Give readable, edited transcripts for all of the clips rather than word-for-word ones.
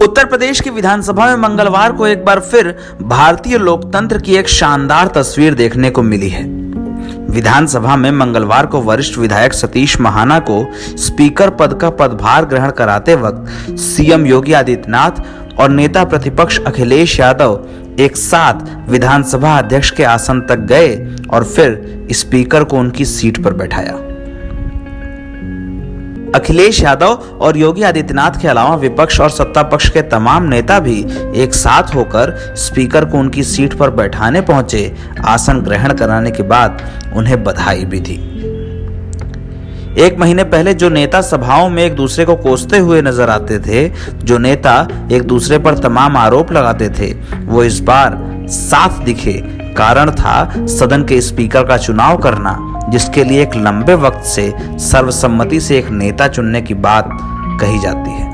उत्तर प्रदेश की विधानसभा में मंगलवार को एक बार फिर भारतीय लोकतंत्र की एक शानदार तस्वीर देखने को मिली है। विधानसभा में मंगलवार को वरिष्ठ विधायक सतीश महाना को स्पीकर पद का पदभार ग्रहण कराते वक्त सीएम योगी आदित्यनाथ और नेता प्रतिपक्ष अखिलेश यादव एक साथ विधानसभा अध्यक्ष के आसन तक गए और फिर स्पीकर को उनकी सीट पर बैठाया। अखिलेश यादव और योगी आदित्यनाथ के अलावा विपक्ष और सत्ता पक्ष के तमाम नेता भी एक साथ होकर स्पीकर को उनकी सीट पर बैठाने पहुंचे। आसन ग्रहण कराने के बाद उन्हें बधाई भी दी। एक महीने पहले जो नेता सभाओं में एक दूसरे को कोसते हुए नजर आते थे, जो नेता एक दूसरे पर तमाम आरोप लगाते थे, वो इस बार साथ दिखे। कारण था सदन के स्पीकर का चुनाव करना, जिसके लिए एक लंबे वक्त से सर्वसम्मति से एक नेता चुनने की बात कही जाती है।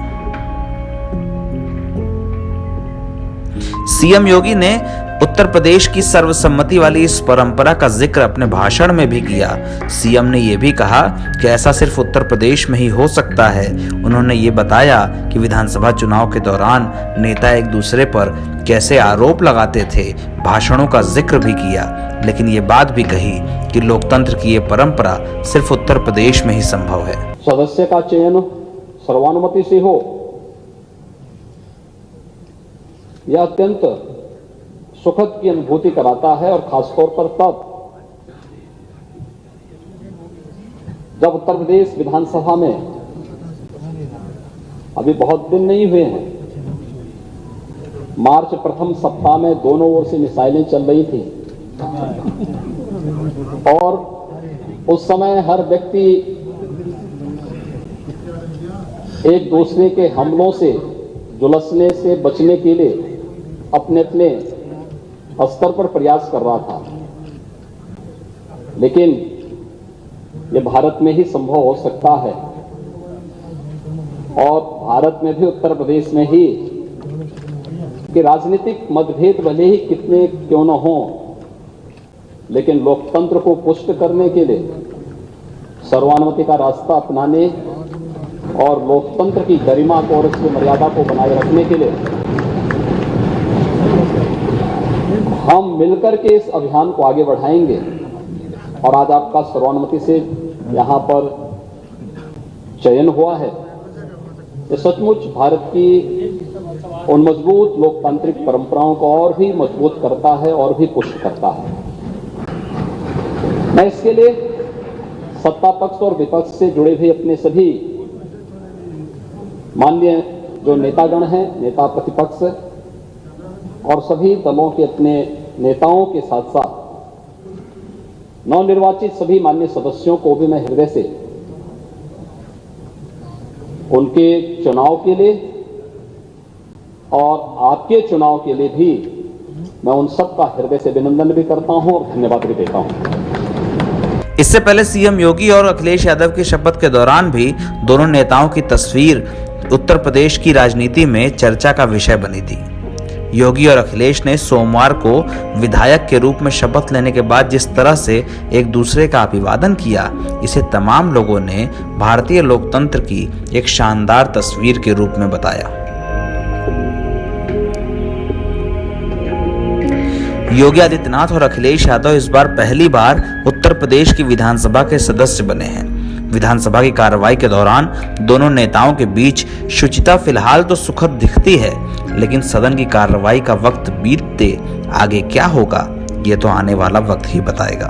सीएम योगी ने उत्तर प्रदेश की सर्वसम्मति वाली इस परंपरा का जिक्र अपने भाषण में भी किया। सीएम ने यह भी कहा कि ऐसा सिर्फ उत्तर प्रदेश में ही हो सकता है। उन्होंने ये बताया कि विधानसभा चुनाव के दौरान नेता एक दूसरे पर कैसे आरोप लगाते थे, भाषणों का जिक्र भी किया, लेकिन ये बात भी कही कि लोकतंत्र की ये परंपरा सिर्फ उत्तर प्रदेश में ही संभव है। सदस्य का चयन सर्वानुमति से हो, यह अत्यंत सुखद की अनुभूति कराता है, और खासतौर पर तब जब उत्तर प्रदेश विधानसभा में अभी बहुत दिन नहीं हुए हैं, मार्च प्रथम सप्ताह में दोनों ओर से मिसाइलें चल रही थी और उस समय हर व्यक्ति एक दूसरे के हमलों से, झुलसने से बचने के लिए अपने अपने स्तर पर प्रयास कर रहा था। लेकिन यह भारत में ही संभव हो सकता है, और भारत में भी उत्तर प्रदेश में ही कि राजनीतिक मतभेद भले ही कितने क्यों न हो, लेकिन लोकतंत्र को पुष्ट करने के लिए, सर्वानुमति का रास्ता अपनाने और लोकतंत्र की गरिमा को और उसकी मर्यादा को बनाए रखने के लिए हम मिलकर के इस अभियान को आगे बढ़ाएंगे। और आज आपका सर्वानुमति से यहां पर चयन हुआ है, ये सचमुच भारत की उन मजबूत लोकतांत्रिक परंपराओं को और भी मजबूत करता है और भी पुष्ट करता है। मैं इसके लिए सत्ता पक्ष और विपक्ष से जुड़े हुए अपने सभी माननीय जो नेतागण हैं, नेता प्रतिपक्ष और सभी दलों के अपने नेताओं के साथ साथ नवनिर्वाचित सभी माननीय सदस्यों को भी मैं हृदय से उनके चुनाव के लिए और आपके चुनाव के लिए भी मैं उन सबका हृदय से अभिनंदन भी करता हूं और धन्यवाद भी देता हूं। इससे पहले सीएम योगी और अखिलेश यादव की शपथ के दौरान भी दोनों नेताओं की तस्वीर उत्तर प्रदेश की राजनीति में चर्चा का विषय बनी थी। योगी और अखिलेश ने सोमवार को विधायक के रूप में शपथ लेने के बाद जिस तरह से एक दूसरे का अभिवादन किया, इसे तमाम लोगों ने भारतीय लोकतंत्र की एक शानदार तस्वीर के रूप में बताया। योगी आदित्यनाथ और अखिलेश यादव इस बार पहली बार उत्तर प्रदेश की विधानसभा के सदस्य बने हैं। विधानसभा की कार्रवाई के दौरान दोनों नेताओं के बीच शुचिता फिलहाल तो सुखद दिखती है, लेकिन सदन की कार्रवाई का वक्त बीतते आगे क्या होगा, ये तो आने वाला वक्त ही बताएगा।